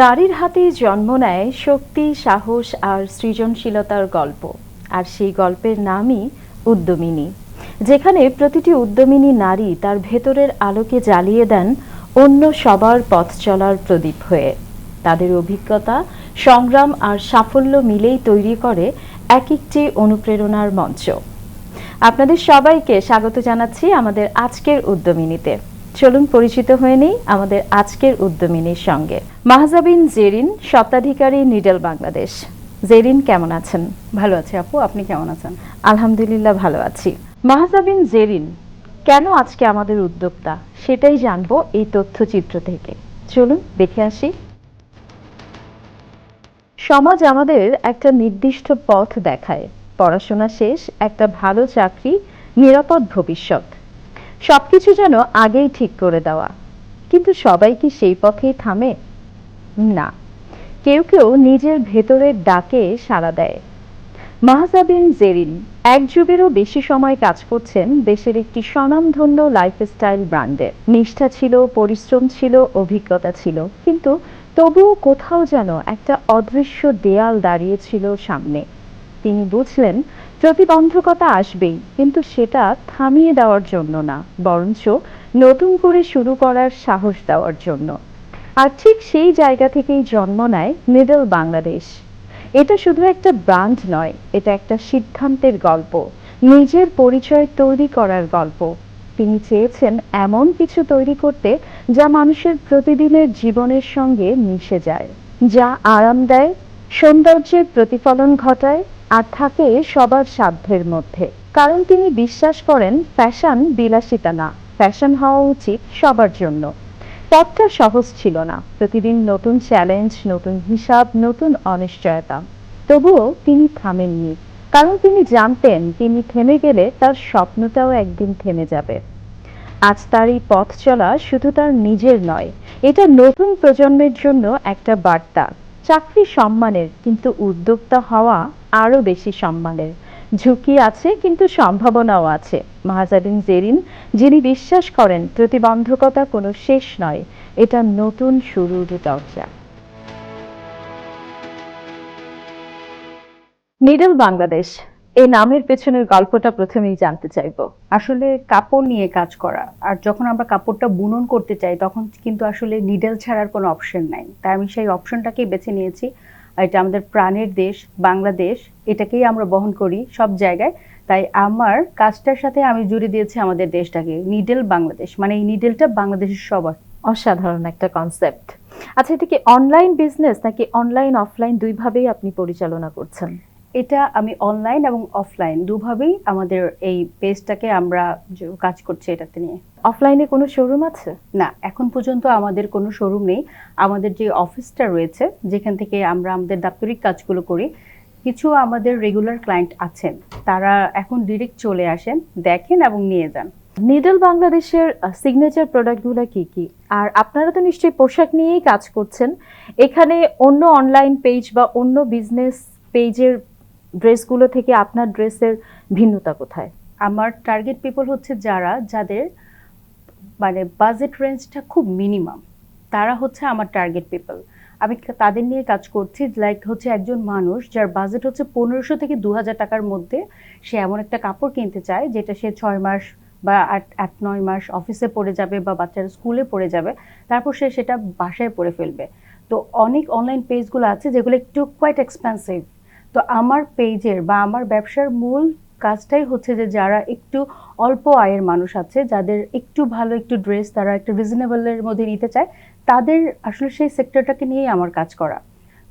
নারীর হাতেই জন্ম নেয় শক্তি, সাহস আর সৃজনশীলতার গল্প। আর সেই গল্পের নামই উদ্যমিনী, যেখানে প্রতিটি উদ্যমিনী নারী তার ভেতরের আলোকে জ্বালিয়ে দেন অন্য সবার পথ চলার প্রদীপ হয়ে। তাদের অভিজ্ঞতা, সংগ্রাম আর সাফল্য মিলেই তৈরি করে এক একটি অনুপ্রেরণার মঞ্চ। আপনাদের সবাইকে স্বাগত জানাচ্ছি আমাদের আজকের উদ্যমিনীতে। চলুন পরিচিত হয়ে নেই আমাদের আজকের উদ্যমিনীর সঙ্গে। মাহজাবিন জেরিন, স্বত্বাধিকারী নিডেল বাংলাদেশ। জেরিন কেমন আছেন? ভালো আছি আপু, আপনি কেমন আছেন? আলহামদুলিল্লাহ ভালো আছি। মাহজাবিন জেরিন কেন আজকে আমাদের উদ্যোক্তা, সেটাই জানবো এই তথ্যচিত্র থেকে। চলুন দেখে আসি। সমাজ আমাদের একটা নির্দিষ্ট পথ দেখায়, পড়াশোনা শেষ, একটা ভালো চাকরি, নিরাপদ ভবিষ্যৎ, সবকিছু যেন আগেই ঠিক করে দেওয়া। কিন্তু সবাই কি সেই পথেই থামে? না, কেউ কেউ নিজের ভেতরের ডাকে সাড়া দেয়। মাহজাবিন জেরিন এক যুগেরও বেশি সময় কাজ করছেন দেশের একটি স্বনামধন্য লাইফস্টাইল ব্র্যান্ডে। নিষ্ঠা ছিল, পরিশ্রম ছিল, অভিজ্ঞতা ছিল, কিন্তু তবুও কোথাও যেন একটা অদৃশ্য দেয়াল দাঁড়িয়েছিল সামনে। তিনি বুঝলেন প্রতিবন্ধকতা আসবেই, কিন্তু সেটা থামিয়ে দেওয়ার জন্য না, বরঞ্চ নতুন করে শুরু করার সাহস দেওয়ার জন্য। আর ঠিক সেই জায়গা থেকেই জন্ম নেয় নিডেল বাংলাদেশ। এটা শুধু একটা ব্র্যান্ড নয়, এটা একটা সিদ্ধান্তের গল্প, নিজের পরিচয় তৈরি করার গল্প। তিনি চেয়েছেন এমন কিছু তৈরি করতে যা মানুষের প্রতিদিনের জীবনের সঙ্গে মিশে যায়, যা আরাম দেয়, সৌন্দর্যের প্রতিফলন ঘটায়, আর থাকে সবার সাধ্যের মধ্যে। কারণ তিনি বিশ্বাস করেন ফ্যাশন বিলাসিতা না, ফ্যাশন হওয়া উচিত সবার জন্য। পথটা সহজ ছিল না, প্রতিদিন নতুন চ্যালেঞ্জ, নতুন হিসাব, নতুন অনিশ্চয়তা। তবুও তিনি থামেননি, কারণ তিনি জানতেন তিনি থেমে গেলে তার স্বপ্নটাও একদিন থেমে যাবে। আজ তার এই পথ চলা শুধু তার নিজের নয়, এটা নতুন প্রজন্মের জন্য একটা বার্তা। চাকরি সম্মানের, কিন্তু উদ্যোক্তা হওয়া আরো বেশি সম্মানের। ঝুঁকি আছে, কিন্তু সম্ভাবনাও আছে। মাহজাবিন জেরিন, যিনি বিশ্বাস করেন প্রতিবন্ধকতা কোনো শেষ নয়, এটা নতুন শুরুর দরজা। নিডেল বাংলাদেশ, এই নামের পেছনের গল্পটা প্রথমেই জানতে চাইবো। আসলে কাপড় নিয়ে কাজ করা, আর যখন আমরা কাপড়টা বুনন করতে চাই তখন কিন্তু আসলে নিডেল ছাড়ার কোনো অপশন নাই। তাই আমি সেই অপশনটাকেই বেছে নিয়েছি। আর এটা আমাদের প্রাণের দেশ বাংলাদেশ, এটাকেই আমরা বহন করি সব জায়গায়। তাই আমার কাজটার সাথে আমি জুড়ে দিয়েছি আমাদের দেশটাকে, নিডেল বাংলাদেশ, মানে এই নিডেলটা বাংলাদেশের সবার। অসাধারণ একটা কনসেপ্ট। আচ্ছা, এটা কি অনলাইন বিজনেস নাকি অনলাইন অফলাইন দুইভাবেই আপনি পরিচালনা করছেন? এটা আমি অনলাইন এবং অফলাইন দুভাবেই আমাদের এই পেজটাকে আমরা কাজ করছি এটাতে নিয়ে। অফলাইনে কোনো শোরুম আছে? না, এখন পর্যন্ত আমাদের কোনো শোরুম নেই। আমাদের যে অফিসটা রয়েছে, যেখান থেকে আমরা আমাদের দাপ্তরিক কাজগুলো করি, কিছু আমাদের রেগুলার ক্লায়েন্ট আছেন, তারা এখন ডিরেক্ট চলে আসেন, দেখেন এবং নিয়ে যান। নিডেল বাংলাদেশের সিগনেচার প্রোডাক্টগুলো কি কি? আর আপনারা তো নিশ্চয়ই পোশাক নিয়েই কাজ করছেন, এখানে অন্য অনলাইন পেজ বা অন্য বিজনেস পেজের ড্রেসগুলো থেকে আপনার ড্রেসের ভিন্নতা কোথায়? আমার টার্গেট পিপল হচ্ছে যাদের মানে বাজেট রেঞ্জটা খুব মিনিমাম, তারা হচ্ছে আমার টার্গেট পিপল। আমি তাদের নিয়ে কাজ করছি। লাইক হচ্ছে একজন মানুষ যার বাজেট হচ্ছে 1500 থেকে 2000 টাকার মধ্যে, সে এমন একটা কাপড় কিনতে চায় যেটা সে 6 মাস বা 8-9 মাস অফিসে পরে যাবে বা বাচ্চারা স্কুলে পরে যাবে, তারপর সে সেটা বাসায় পরে ফেলবে। তো অনেক অনলাইন পেজগুলো আছে যেগুলো একটু কোয়াইট এক্সপেন্সিভ। তো আমার পেজের বা আমার ব্যবসার মূল কাজটাই হচ্ছে যে যারা একটু অল্প আয়ের মানুষ আছে, যাদের একটু ভালো একটু ড্রেস তারা একটু রিজনেবলের মধ্যে নিতে চায়, তাদের আসলে সেই সেক্টরটাকে নিয়েই আমার কাজ করা।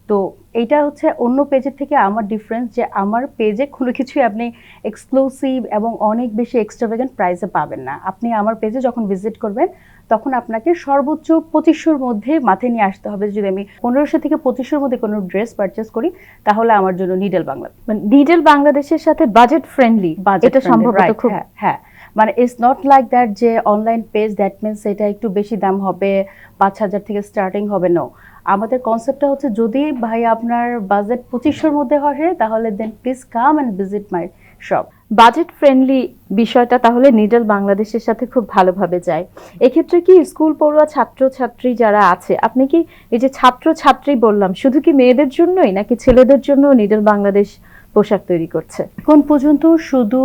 তো এইটা হচ্ছে অন্য পেজের থেকে আমার ডিফারেন্স, যে আমার পেজে কোনো কিছুই আপনি এক্সক্লুসিভ এবং অনেক বেশি এক্সট্রাভ্যাগেন্ট প্রাইসে পাবেন না। আপনি আমার পেজে যখন ভিজিট করবেন তখন আপনাকে সর্বোচ্চ 2500-র মধ্যে মাথায় নিয়ে আসতে হবে। যদি আমি 1500 থেকে 2500-র মধ্যে কোনো ড্রেস পারচেস করি, তাহলে আমার জন্য নিডেল বাংলাদেশ, মানে নিডেল বাংলাদেশের সাথে বাজেট ফ্রেন্ডলি, এটা সম্ভবত খুব। হ্যাঁ, মানে ইটস নট লাইক দ্যাট যে অনলাইন পেজ দ্যাট মিনস এটা একটু বেশি দাম হবে, 5000 থেকে স্টার্টিং হবে। নো, আমাদের কনসেপ্টটা হচ্ছে যদি ভাই আপনার বাজেট 2500-র মধ্যে হয় তাহলে then please come and visit my shop. Budget friendly বিষয়টা তাহলে নিডল বাংলাদেশের সাথে খুব ভালোভাবে যায়। এক্ষেত্রে কি স্কুল পড়ুয়া ছাত্রছাত্রী যারা আছে, আপনি কি এই যে ছাত্রছাত্রী বললাম, শুধু কি মেয়েদের জন্যই নাকি ছেলেদের জন্য নিডল বাংলাদেশ পোশাক তৈরি করছে? এখন পর্যন্ত শুধু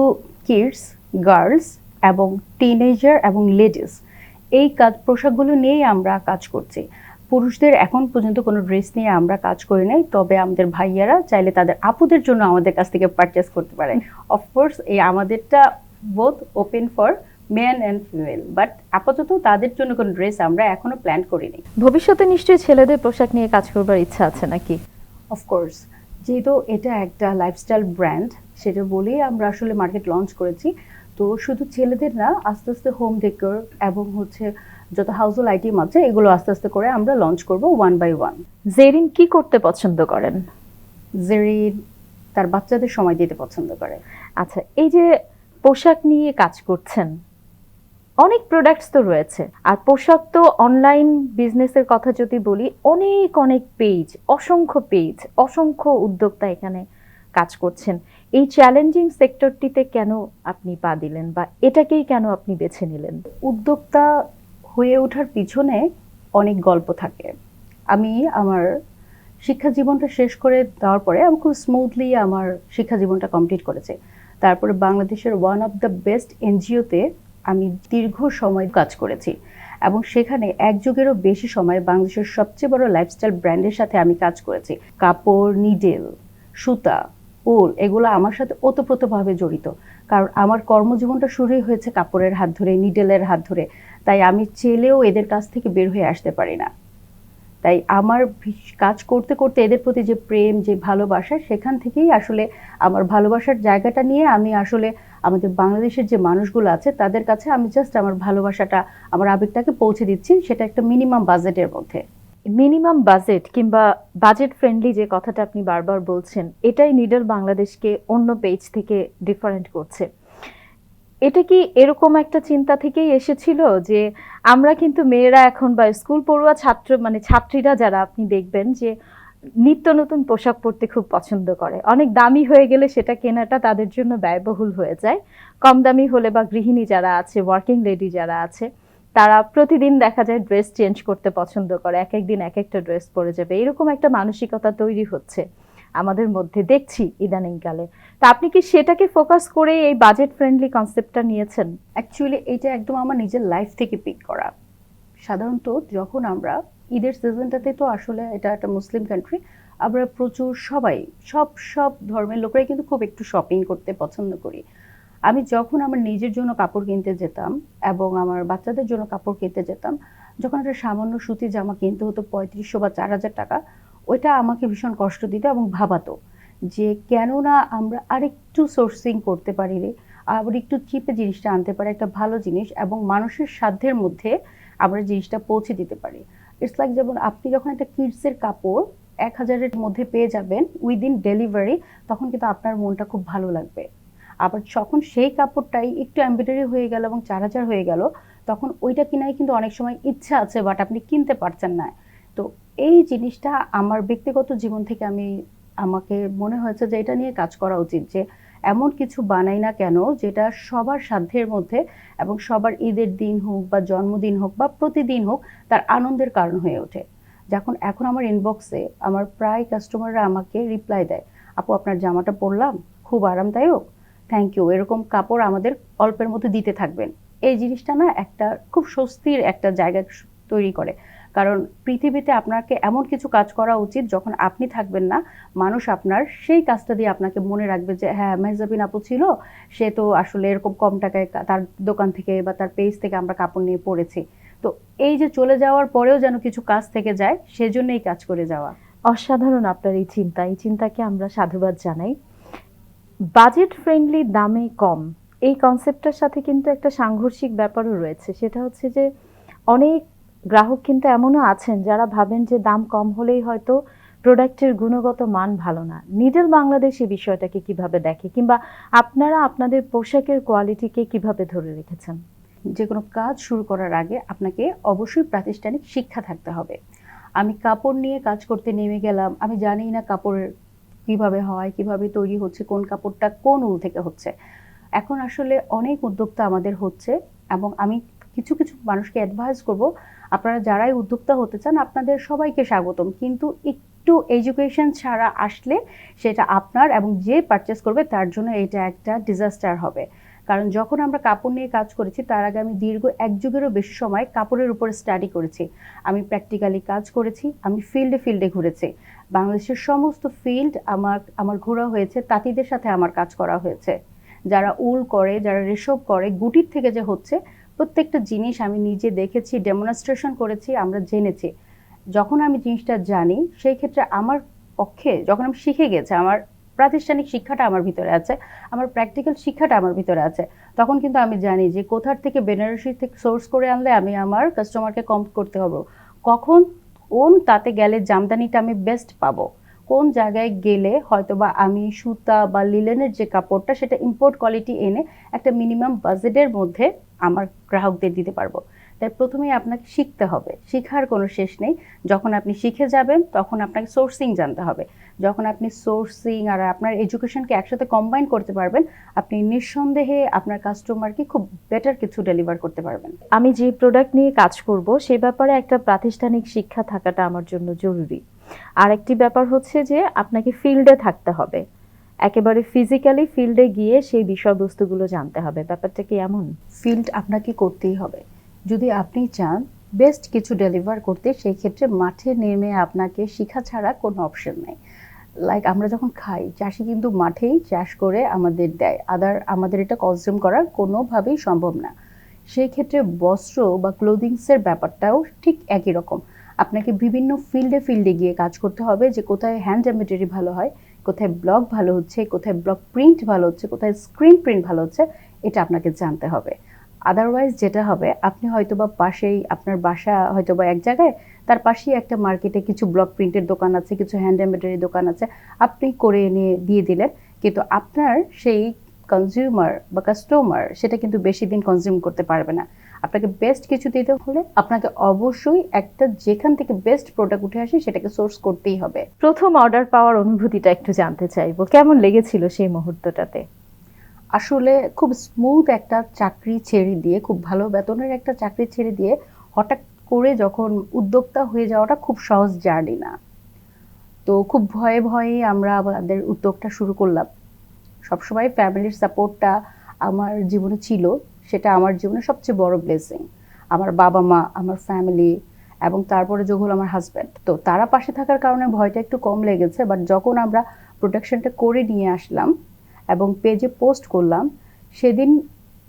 কিডস, গার্লস এবং টিনেজার এবং লেডিস এই কাজ পোশাকগুলো নিয়েই আমরা কাজ করছি। পুরুষদের এখন পর্যন্ত কোনো ড্রেস নিয়ে আমরা কাজ করি নাই, তবে আমাদের ভাইয়ারা চাইলে তাদের আপুদের জন্য আমাদের কাছ থেকে পারচেস করতে পারে। অফকোর্স এই আমাদেরটা both open for men and female, but আপাতত তাদের জন্য কোনো ড্রেস আমরা এখনো প্ল্যান করিনি। ভবিষ্যতে নিশ্চয়ই ছেলেদের পোশাক নিয়ে কাজ করবার ইচ্ছা আছে নাকি? অফকোর্স, যেহেতু এটা একটা লাইফস্টাইল ব্র্যান্ড, সেটা বলেই আমরা আসলে মার্কেট লঞ্চ করেছি। তো শুধু ছেলেদের না, আস্তে আস্তে হোম ডেকোর এবং হচ্ছে যত হাউসহোল্ড আইটেম আছে এগুলো আস্তে আস্তে করে আমরা লঞ্চ করব ওয়ান বাই ওয়ান। জেরিন কি করতে পছন্দ করেন? জেরিন তার বাচ্চাদের সময় দিতে পছন্দ করে। আচ্ছা, এই যে পোশাক নিয়ে কাজ করছেন, অনেক প্রোডাক্টস তো রয়েছে, আর পোশাক তো অনলাইন বিজনেসের কথা যদি বলি, অনেক অনেক পেজ, অসংখ্য উদ্যোক্তা এখানে কাজ করছেন। এই চ্যালেঞ্জিং সেক্টরটিতে কেন আপনি পা দিলেন, বা এটাকেই কেন আপনি বেছে নিলেন? উদ্যোক্তা হয়ে ওঠার পিছনে অনেক গল্প থাকে। আমি আমার শিক্ষা জীবনটা শেষ করে দেওয়ার পরে আমি খুব স্মুথলি আমার শিক্ষা জীবনটা কমপ্লিট করেছি। তারপরে বাংলাদেশের ওয়ান অফ দ্য বেস্ট এনজিওতে আমি দীর্ঘ সময় কাজ করেছি এবং সেখানে এক যুগেরও বেশি সময় বাংলাদেশের সবচেয়ে বড় লাইফস্টাইল ব্র্যান্ডের সাথে আমি কাজ করেছি। কাপড়, নিডেল, সুতা, উল এগুলো আমার সাথে ওতপ্রোতভাবে জড়িত, কারণ আমার কর্মজীবনটা শুরুই হয়েছে কাপড়ের হাত ধরে, নিডেলের হাত ধরে। তাই আমি চেলেও এদের কাছ থেকে বের হয়ে আসতে পারি না। তাই আমার কাজ করতে করতে এদের প্রতি যে প্রেম, যে ভালোবাসা, সেখান থেকেই আসলে আমার ভালোবাসার জায়গাটা নিয়ে আমি আসলে আমাদের বাংলাদেশের যে মানুষগুলো আছে তাদের কাছে আমি জাস্ট আমার ভালোবাসাটা, আমার আবেগটাকে পৌঁছে দিচ্ছি, সেটা একটা মিনিমাম বাজেটের মধ্যে। মিনিমাম বাজেট কিংবা বাজেট ফ্রেন্ডলি যে কথাটা আপনি বারবার বলছেন, এটাই নিডল বাংলাদেশকে অন্য পেজ থেকে ডিফারেন্ট করছে। এটা কি এরকম একটা চিন্তা থেকেই এসেছিল যে আমরা কিন্তু মেয়েরা এখন, বা স্কুল পড়ুয়া ছাত্র মানে ছাত্রীরা যারা, আপনি দেখবেন যে নিত্য নতুন পোশাক পরতে খুব পছন্দ করে, অনেক দামি হয়ে গেলে সেটা কেনাটা তাদের জন্য ব্যয়বহুল হয়ে যায়, কম দামি হলে বা গৃহিণী যারা আছে, ওয়ার্কিং লেডি যারা আছে, তারা প্রতিদিন দেখা যায় ড্রেস চেঞ্জ করতে পছন্দ করে, এক একদিন এক একটা ড্রেস পরে যাবে, এরকম একটা মানসিকতা তৈরি হচ্ছে আমাদের মধ্যে দেখছি ইদানিংকালে। তা আপনি কি সেটাকে ফোকাস করে এই বাজেট ফ্রেন্ডলি কনসেপ্টটা নিয়েছেন? অ্যাকচুয়ালি এটা একদম আমার নিজের লাইফ থেকে পিক করা। সাধারণত যখন আমরা ঈদের সিজনটাতে, তো আসলে এটা একটা মুসলিম কান্ট্রি, আমরা প্রচুর সবাই সব ধর্মের লোকেরাই কিন্তু খুব একটু শপিং করতে পছন্দ করি। আমি যখন আমার নিজের জন্য কাপড় কিনতে যেতাম এবং আমার বাচ্চাদের জন্য কাপড় কিনতে যেতাম, যখন একটা সামান্য সুতি জামা কিনতে হতো ৩৫০০ বা ৪,০০০ টাকা, ওইটা আমাকে ভীষণ কষ্ট দিত এবং ভাবাতো যে কেন না আমরা আরেকটু সোর্সিং করতে পারি রে, আবার একটু চিপে জিনিসটা আনতে পারি, একটা ভালো জিনিস এবং মানুষের সাধ্যের মধ্যে আমরা জিনিসটা পৌঁছে দিতে পারি। ইটস লাইক যেমন আপনি যখন একটা কিডসের কাপড় ১,০০০-এর মধ্যে পেয়ে যাবেন উইদিন ডেলিভারি, তখন কিন্তু আপনার মনটা খুব ভালো লাগবে। আবার যখন সেই কাপড়টাই একটু এমব্রয়ডারি হয়ে গেল এবং ৪,০০০ হয়ে গেল, তখন ওইটা কিনাই কিন্তু অনেক সময় ইচ্ছা আছে বাট আপনি কিনতে পারছেন না। তো এই জিনিসটা আমার ব্যক্তিগত জীবন থেকে আমাকে মনে হয়েছে যে এটা নিয়ে কাজ করা উচিত, যে এমন কিছু বানাই না কেন যেটা সবার সাধ্যের মধ্যে এবং সবার ঈদের দিন হোক বা জন্মদিন হোক বা প্রতিদিন হোক তার আনন্দের কারণ হয়ে ওঠে। এখন আমার ইনবক্সে আমার প্রায় কাস্টমাররা আমাকে রিপ্লাই দেয়, আপু আপনার জামাটা পরলাম, খুব আরামদায়ক, থ্যাংক ইউ, এরকম কাপড় আমাদের অল্পের মধ্যে দিতে থাকবেন। এই জিনিসটা না একটা খুব স্বস্তির একটা জায়গা তৈরি করে, কারণ পৃথিবীতে আপনাকে এমন কিছু কাজ করা উচিত যখন আপনি থাকবেন না, মানুষ আপনার সেই কাজটা দিয়ে আপনাকে মনে রাখবে যে হ্যাঁ মেহজাবিন আপু ছিল, সে তো আসলে এরকম কম টাকায় তার দোকান থেকে বা তার পেজ থেকে আমরা কাপড় নিয়ে পরেছি। তো এই যে চলে যাওয়ার পরেও যেন কিছু কাজ থেকে যায়, সেজন্যই কাজ করে যাওয়া। অসাধারণ আপনার এই চিন্তা, এই চিন্তাকে আমরা সাধুবাদ জানাই। বাজেট ফ্রেন্ডলি, দামে কম, এই কনসেপ্টটার সাথে কিন্তু একটা সাংঘর্ষিক ব্যাপারও রয়েছে, সেটা হচ্ছে যে অনেক গ্রাহক কিন্তু এমনও আছেন যারা ভাবেন যে দাম কম হলেই হয়তো প্রোডাক্টের গুণগত মান ভালো না। নিডল বাংলাদেশ এই বিষয়টাকে কিভাবে দেখে, কিংবা আপনারা আপনাদের পোশাকের কোয়ালিটিকে কিভাবে ধরে রেখেছেন? যে কোনো কাজ শুরু করার আগে আপনাকে অবশ্যই প্রাতিষ্ঠানিক শিক্ষা থাকতে হবে। আমি কাপড় নিয়ে কাজ করতে নেমে গেলাম, আমি জানি না কাপড়ের কিভাবে হয়, কিভাবে তৈরি হচ্ছে, কোন কাপড়টা কোন উল থেকে হচ্ছে। এখন আসলে অনেক উদ্যোক্তা আমাদের হচ্ছে, এবং আমি কিছু কিছু মানুষকে অ্যাডভাইস করব, আপনারা যারাই উদ্যোক্তা হতে চান আপনাদের সবাইকে স্বাগতম, কিন্তু একটু এডুকেশন ছাড়া আসলে সেটা আপনার এবং যে পারচেস করবে তার জন্য এটা একটা ডিজাস্টার হবে। কারণ যখন আমরা কাপড় নিয়ে কাজ করেছি তার আগে আমি দীর্ঘ 1 যুগেরও বেশি সময় কাপড়ের উপর স্টাডি করেছি। আমি প্র্যাকটিক্যালি কাজ করেছি, আমি ফিল্ডে ফিল্ডে ঘুরেছি। বাংলাদেশের সমস্ত ফিল্ড আমার ঘোরা হয়েছে, তাঁতিদের সাথে আমার কাজ করা হয়েছে। যারা উল করে, যারা রেশম করে, গুটির থেকে যে হচ্ছে প্রত্যেকটা জিনিস আমি নিজে দেখেছি, ডেমনস্ট্রেশন করেছি, আমরা জেনেছি। যখন আমি জিনিসটা জানি সেই ক্ষেত্রে আমার পক্ষে, যখন আমি শিখে গেছি, আমার প্রাতিষ্ঠানিক শিক্ষাটা আমার ভিতরে আছে, আমার প্র্যাকটিক্যাল শিক্ষাটা আমার ভিতরে আছে, তখন কিন্তু আমি জানি যে কোথার থেকে বেনারসি থেকে সোর্স করে আনলে আমি আমার কাস্টমারকে কম করতে হবে, কখন কোন তাতে গেলে জামদানিটা আমি বেস্ট পাবো, কোন জায়গায় গেলে হয়তোবা আমি সুতা বা লিলেনের যে কাপড়টা সেটা ইম্পোর্ট কোয়ালিটি এনে একটা মিনিমাম বাজেটের মধ্যে আমার গ্রাহকদের দিতে পারবো। তাই প্রথমেই আপনাকে শিখতে হবে, শিখার কোনো শেষ নেই। যখন আপনি শিখে যাবেন তখন আপনাকে সোর্সিং জানতে হবে। যখন আপনি সোর্সিং আর আপনার এডুকেশনকে একসাথে কম্বাইন করতে পারবেন, আপনি নিঃসন্দেহে আপনার কাস্টমারকে খুব বেটার কিছু ডেলিভার করতে পারবেন। আমি যে প্রোডাক্ট নিয়ে কাজ করব সে ব্যাপারে একটা প্রাতিষ্ঠানিক শিক্ষা থাকাটা আমার জন্য জরুরি। আরেকটি ব্যাপার হচ্ছে যে আপনাকে ফিল্ডে থাকতে হবে, একেবারে ফিজিক্যালি ফিল্ডে গিয়ে সেই বিষয়বস্তুগুলো জানতে হবে। ব্যাপারটা কি এমন? ফিল্ড আপনাকে করতেই হবে যদি আপনি চান বেস্ট কিছু ডেলিভার করতে। সেই ক্ষেত্রে মাঠে নেমে আপনাকে শিখা ছাড়া কোনো অপশন নেই। লাইক আমরা যখন খাই, চাষি কিন্তু মাঠেই চাষ করে আমাদের দেয়, আমাদের এটা কনজিউম করার কোনোভাবেই সম্ভব না। সেই ক্ষেত্রে বস্ত্র বা ক্লোদিংসের ব্যাপারটাও ঠিক একই রকম। আপনাকে বিভিন্ন ফিল্ডে ফিল্ডে গিয়ে কাজ করতে হবে, যে কোথায় হ্যান্ড এমব্রয়ডারি ভালো হয়, কোথায় ব্লক ভালো হচ্ছে, কোথায় ব্লক প্রিন্ট ভালো হচ্ছে, কোথায় স্ক্রিন প্রিন্ট ভালো হচ্ছে, এটা আপনাকে জানতে হবে। আদারওয়াইজ যেটা হবে, আপনি হয়তোবা পাশেই, আপনার বাসা হয়তোবা এক জায়গায়, তার পাশেই একটা মার্কেটে কিছু ব্লক প্রিন্টের দোকান আছে, কিছু হ্যান্ড এমব্রয়ডারি দোকান আছে, আপনি করে এনে দিয়ে দিলেন, কিন্তু আপনার সেই কনজিউমার বা কাস্টমার সেটা কিন্তু বেশি দিন কনজিউম করতে পারবে না। আপনাকে বেস্ট কিছু দিতে হলে আপনাকে অবশ্যই একটা যেখান থেকে বেস্ট প্রোডাক্ট উঠে আসে সেটাকে সোর্স করতেই হবে। প্রথম অর্ডার পাওয়ার অনুভূতিটা একটু জানতে চাইবো, কেমন লেগেছিল সেই মুহূর্তটাতে? আসলে খুব স্মুথ একটা চাকরি ছেড়ে দিয়ে, খুব ভালো বেতনের একটা চাকরি ছেড়ে দিয়ে হঠাৎ করে যখন উদ্যোক্তা হয়ে যাওয়াটা খুব সহজ জার্নি না। তো খুব ভয়ে ভয়ে আমরা আমাদের উদ্যোগটা শুরু করলাম। সবসময় ফ্যামিলির সাপোর্টটা আমার জীবনে ছিল, সেটা আমার জীবনে সবচেয়ে বড় ব্লেসিং। আমার বাবা মা, আমার ফ্যামিলি, এবং তারপরে যোগ হলো আমার হাজব্যান্ড। তো তারা পাশে থাকার কারণে ভয়টা একটু কম লেগেছে, বাট যখন আমরা প্রোডাকশনটা করে নিয়ে আসলাম এবং পেজে পোস্ট করলাম, সেদিন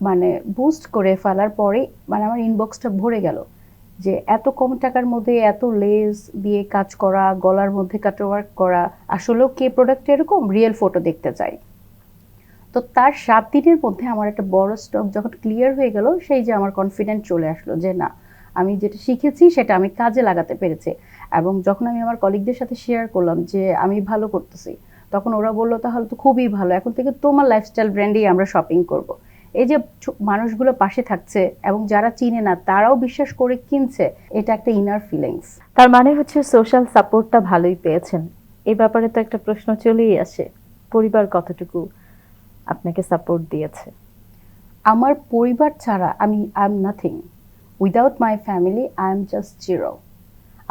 মানে বুস্ট করে ফেলার পরে মানে আমার ইনবক্সটা ভরে গেল, যে এত কম টাকার মধ্যে এত লেস দিয়ে কাজ করা, গলার মধ্যে কাটওয়ার্ক করা, আসলেও কে প্রোডাক্ট এরকম রিয়েল ফটো দেখতে চাই। তো তার 7 দিনের মধ্যে আমার একটা বড় স্টক যখন ক্লিয়ার হয়ে গেল, সেই যে আমার কনফিডেন্স চলে আসলো যে না, আমি যেটা শিখেছি সেটা আমি কাজে লাগাতে পেরেছি। এবং যখন আমি আমার কলিগদের সাথে শেয়ার করলাম যে আমি ভালো করতেছি, তখন ওরা বললো তাহলে তো খুবই ভালো, এখন থেকে তোমার লাইফস্টাইল ব্র্যান্ডেই আমরা শপিং করব। এই যে মানুষগুলো পাশে থাকছে এবং যারা চিনে না তারাও বিশ্বাস করে কিনছে, এটা একটা ইনার ফিলিংস। তার মানে হচ্ছে সোশ্যাল সাপোর্টটা ভালোই পেয়েছেন। এই ব্যাপারে তো একটা প্রশ্ন চলেই আসে, পরিবার কতটুকু আপনাকে সাপোর্ট দিয়েছে? আমার পরিবার ছাড়া I am nothing. Without my family I am just zero.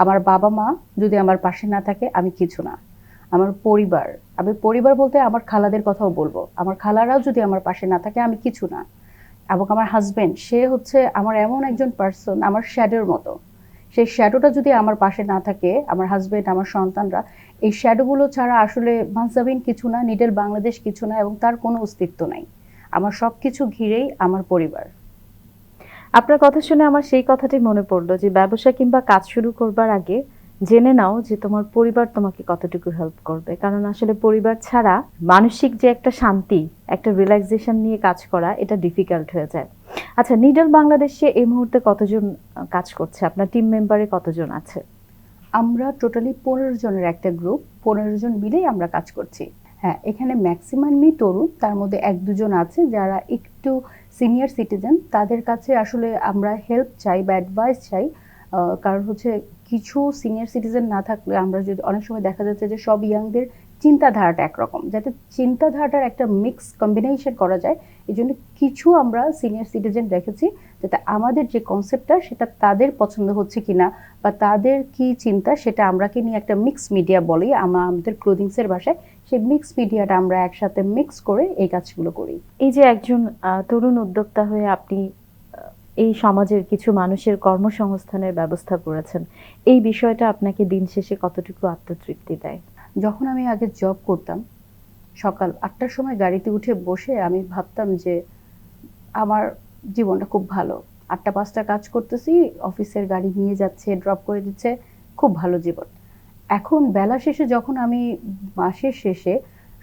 আমার বাবা মা যদি আমার পাশে না থাকে আমি কিছু না। আমার পরিবার, আমি পরিবার বলতে আমার খালাদের কথাও বলবো, আমার খালারাও যদি আমার পাশে না থাকে আমি কিছু না। এবং আমার হাজবেন্ড, সে হচ্ছে আমার এমন একজন পার্সন, আমার শ্যাডোর মতো। সেই শ্যাডোটা যদি আমার পাশে না থাকে, আমার হাজবেন্ড, আমার সন্তানরা, এই শ্যাডোগুলো ছাড়া আসলে মানসাবিন কিছু না, নিডেল বাংলাদেশ কিছু না, এবং তার কোনো অস্তিত্ব নাই। আমার সব কিছু ঘিরেই আমার পরিবার। আপনার কথা শুনে আমার সেই কথাটি মনে পড়লো যে ব্যবসা কিংবা কাজ শুরু করবার আগে জেনে নাও যে তোমার পরিবার তোমাকে কতটুকু হেল্প করবে, কারণ আসলে পরিবার ছাড়া মানসিক যে একটা শান্তি, একটা রিল্যাক্সেশন নিয়ে কাজ করা, এটা ডিফিকাল্ট হয়ে যায়। আচ্ছা, নিডল বাংলাদেশে এই মুহূর্তে কতজন কাজ করছে? আপনার টিম মেম্বারে কতজন আছে? আমরা টোটালি 15 জনের একটা গ্রুপ, 15 জন মিলেই আমরা কাজ করছি। হ্যাঁ, এখানে ম্যাক্সিমামই তরুণ, তার মধ্যে 1-2 জন আছে যারা একটু সিনিয়র সিটিজেন। তাদের কাছে আসলে আমরা হেল্প চাই বা অ্যাডভাইস চাই। কারণ হচ্ছে কিছু সিনিয়র সিটিজেন না থাকলে আমরা যদি, অনেক সময় দেখা যাচ্ছে যে সব ইয়াংদের চিন্তাধারাটা একরকম, যাতে চিন্তাধারাটার একটা মিক্স কম্বিনেশন করা যায়। এই জন্য কিছু আমরা সিনিয়র সিটিজেন রেখেছি, যাতে আমাদের যে কনসেপ্টটা সেটা তাদের পছন্দ হচ্ছে কিনা বা তাদের কি চিন্তা সেটা আমরাকে নিয়ে একটা মিক্স মিডিয়া বলি আমরা আমাদের ক্লোদিংসের ভাষায়। সেই মিক্স মিডিয়াটা আমরা একসাথে মিক্স করে এই কাজগুলো করি। এই যে একজন তরুণ উদ্যোক্তা হয়ে আপনি এই সমাজের কিছু মানুষের কর্মসংস্থানের ব্যবস্থা করেছেন, এই বিষয়টা আপনাকে দিন শেষে কতটুকু আত্মতৃপ্তি দেয়? যখন আমি আগে জব করতাম, সকাল ৮টার সময় গাড়িতে উঠে বসে আমি ভাবতাম যে আমার জীবনটা খুব ভালো। ৮টা-৫টা কাজ করতেছি, অফিসের গাড়ি নিয়ে যাচ্ছে, ড্রপ করে দিচ্ছে, খুব ভালো জীবন। এখন বেলা শেষে যখন আমি মাসের শেষে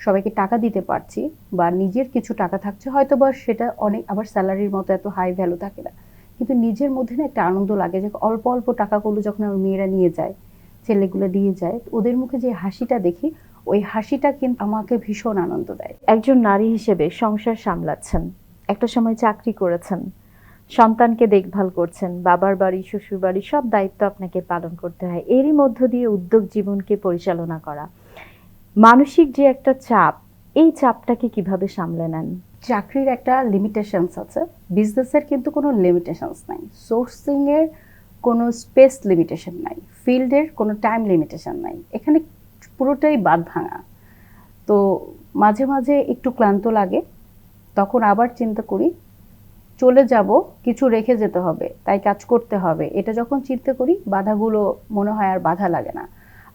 সবাইকে টাকা দিতে পারছি বা নিজের কিছু টাকা থাকছে, হয়তোবা সেটা অনেক আবার স্যালারির মতো এত হাই ভ্যালু থাকে না। কিন্তু নিজের মধ্যে না একটা আনন্দ লাগে যে অল্প, অল্প টাকাগুলো যখন আমার মেয়েরা নিয়ে যায়, ছেলেগুলো নিয়ে যায়, ওদের মুখে যে হাসিটা দেখি, ওই হাসিটা কিন্তু আমাকে ভীষণ আনন্দ দেয়। একজন নারী হিসেবে সংসার সামলাচ্ছেন, একটা সময় চাকরি করেছেন, সন্তানকে দেখভাল করছেন, বাবার বাড়ি শ্বশুর বাড়ি সব দায়িত্ব আপনাকে পালন করতে হয়, এরই মধ্য দিয়ে উদ্যোগ জীবনকে পরিচালনা করা, মানসিক যে একটা চাপ, এই চাপটাকে কিভাবে সামলে নেন? চাকরির একটা লিমিটেশনস আছে, বিজনেসের কিন্তু কোনো লিমিটেশনস নাই, সোর্সিং এর কোনো স্পেস লিমিটেশন নাই, ফিল্ডের কোনো টাইম লিমিটেশন নাই, এখানে পুরোটাই বাঁধ ভাঙা। তো মাঝে মাঝে একটু ক্লান্ত লাগে, তখন আবার চিন্তা করি চলে যাব, কিছু রেখে যেতে হবে, তাই কাজ করতে হবে। এটা যখন চিন্তা করি বাধাগুলো মনে হয় আর বাধা লাগে না।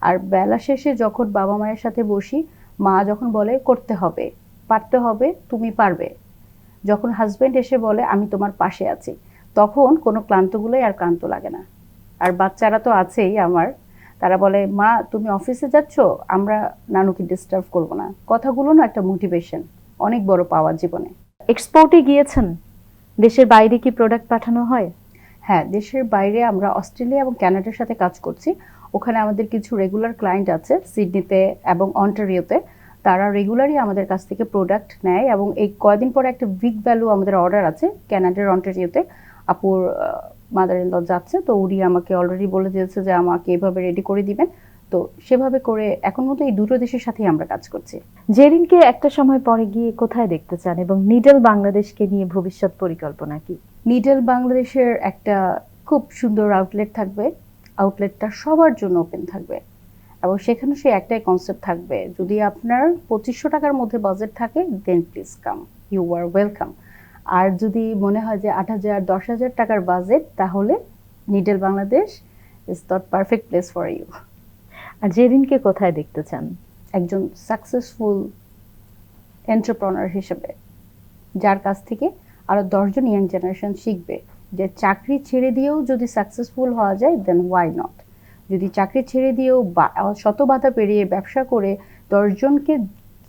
আর বেলা শেষে যখন বাবা মায়ের সাথে বসি, মা যখন বলে করতে হবে, পারতে হবে, তুমি পারবে, যখন হাজবেন্ড এসে বলে আমি তোমার পাশে আছি, তখন কোনো ক্লান্তগুলোই আর ক্লান্ত লাগে না। আর বাচ্চারা তো আছেই আমার, তারা বলে মা তুমি অফিসে যাচ্ছ, আমরা নানুকে ডিস্টার্ব করব না। কথাগুলো না একটা মোটিভেশন, অনেক বড় পাওয়া জীবনে। এক্সপোর্টে গিয়েছেন, দেশের বাইরে কি প্রোডাক্ট পাঠানো হয়? হ্যাঁ, দেশের বাইরে আমরা অস্ট্রেলিয়া এবং কানাডার সাথে কাজ করছি। ওখানে আমাদের কিছু রেগুলার ক্লায়েন্ট আছে সিডনিতে এবং অন্টারিওতে। তারা রেগুলারই আমাদের কাছ থেকে প্রোডাক্ট নেয় এবং এই কয়দিন পরে একটা বিগ ভ্যালু আমাদের অর্ডার আছে কানাডার অন্টারিওতে। আপুর মাদার ইন ল যাচ্ছে, তো উনি আমাকে অলরেডি বলে দিয়েছে যে আমাকে এভাবে রেডি করে দিবেন। তো সেভাবে করে এখন মতো এই দুটো দেশের সাথেই আমরা কাজ করছি। জেরিনকে একটা সময় পরে গিয়ে কোথায় দেখতে চান এবং নিডল বাংলাদেশকে নিয়ে ভবিষ্যৎ পরিকল্পনা কি? নিডল বাংলাদেশের একটা খুব সুন্দর আউটলেট থাকবে, আউটলেটটা সবার জন্য ওপেন থাকবে এবং সেখানে সেই একটাই কনসেপ্ট থাকবে, যদি আপনার 2500 টাকার মধ্যে বাজেট থাকে then please come, you are welcome. আর যদি মনে হয় যে 8000 10,000 টাকার বাজেট, তাহলে Needle Bangladesh is not perfect place for you. আর জেরিনকে কোথায় দেখতে চান? একজন সাকসেসফুল এন্টারপ্রেনার হিসেবে, যার কাছ থেকে আরো 10 জন ইয়াং জেনারেশন শিখবে যে চাকরি ছেড়ে দিয়েও যদি সাকসেসফুল হওয়া যায় দেন ওয়াই নট। যদি চাকরি ছেড়ে দিয়েও শত বাধা পেরিয়ে ব্যবসা করে 10 জনকে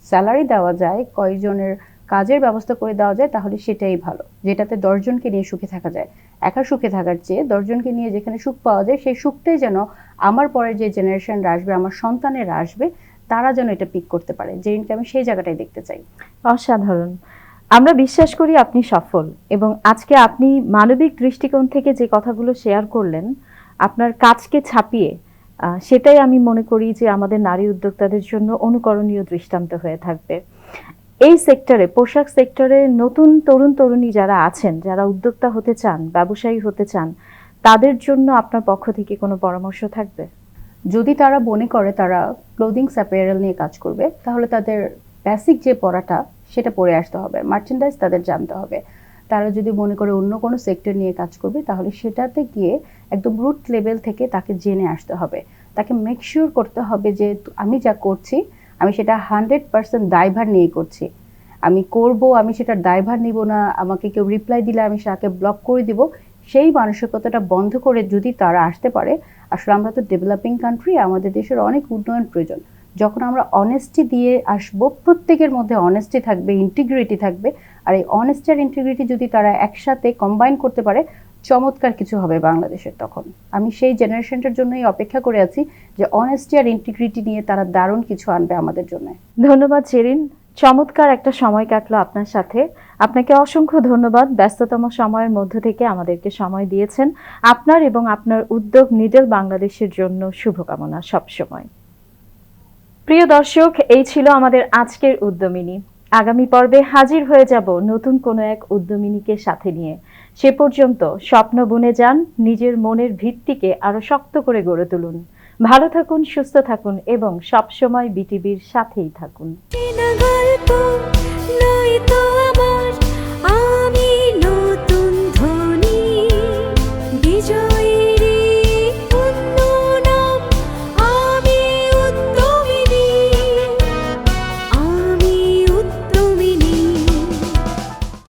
স্যালারি দেওয়া যায়, কয়েকজনের কাজের ব্যবস্থা করে দেওয়া যায়, তাহলে সেটাই ভালো, যেটাতে 10 জনকে নিয়ে সুখে থাকা যায়। একা সুখে থাকার চেয়ে 10 জনকে নিয়ে যেখানে সুখ পাওয়া যায়, সেই সুখটাই যেন আমার পরের যে জেনারেশনরা আসবে, আমার সন্তানেরা আসবে, তারা যেন এটা পিক করতে পারে। জেরিনকে আমি সেই জায়গাটাই দেখতে চাই। অসাধারণ। আমরা বিশ্বাস করি আপনি সফল, এবং আজকে আপনি মানবিক দৃষ্টিকোণ থেকে যে কথাগুলো শেয়ার করলেন, আপনার কাজকে ছাপিয়ে, সেটাই আমি মনে করি যে আমাদের নারী উদ্যোক্তাদের জন্য অনুকরণীয় দৃষ্টান্ত হয়ে থাকবে। এই সেক্টরে, পোশাক সেক্টরে নতুন তরুণ তরুণী যারা আছেন, যারা উদ্যোক্তা হতে চান, ব্যবসায়ী হতে চান, তাদের জন্য আপনার পক্ষ থেকে কোনো পরামর্শ থাকবে? যদি তারা মনে করে তারা ক্লোদিংস অ্যাপারেল নিয়ে কাজ করবে, তাহলে তাদের বেসিক যে পড়াটা সেটা পড়ে আসতে হবে, মার্চেন্ডাইজ তাদের জানতে হবে। তারা যদি মনে করে অন্য কোনো সেক্টর নিয়ে কাজ করবে, তাহলে সেটাতে গিয়ে একদম রুট লেভেল থেকে তাকে জেনে আসতে হবে। তাকে মেক শিওর করতে হবে যে আমি যা করছি আমি সেটা 100% দায়ভার নিয়ে করছি। আমি করব, আমি সেটার দায়ভার নিব না, আমাকে কেউ রিপ্লাই দিলে আমি তাকে ব্লক করে দিব, সেই মানসিকতাটা বন্ধ করে যদি তারা আসতে পারে। আসলে আমরা তো ডেভেলপিং কান্ট্রি, আমাদের দেশের অনেক উন্নয়ন প্রয়োজন। যখন আমরা অনেস্টি দিয়ে আসবো, প্রত্যেকের মধ্যে অনেস্টি থাকবে, ইন্টিগ্রিটি থাকবে, আর এই অনেস্টি আর ইন্টিগ্রিটি যদি তারা একসাথে কম্বাইন করতে পারে, চমৎকার কিছু হবে বাংলাদেশের। তখন আমি সেই জেনারেশনটার জন্যই অপেক্ষা করে আছি যে অনেস্টি আর ইন্টিগ্রিটি নিয়ে তারা দারুণ কিছু আনবে আমাদের জন্য। ধন্যবাদ জেরিন, চমৎকার একটা সময় কাটলো আপনার সাথে। আপনাকে অসংখ্য ধন্যবাদ, ব্যস্ততম সময়ের মধ্য থেকে আমাদেরকে সময় দিয়েছেন। আপনার এবং আপনার উদ্যোগ নিডল বাংলাদেশের জন্য শুভকামনা সবসময়। প্রিয় দর্শক, এই ছিল আমাদের আজকের উদ্যমিনী। আগামী পর্বে হাজির হয়ে যাব নতুন কোনো এক উদ্যমিনীকে সাথে নিয়ে। সে পর্যন্ত স্বপ্ন বুনে যান, নিজের মনের ভিত্তিকে আরো শক্ত করে গড়ে তুলুন। ভালো থাকুন, সুস্থ থাকুন এবং সবসময় বিটিভির সাথেই থাকুন। গল্প নয়তো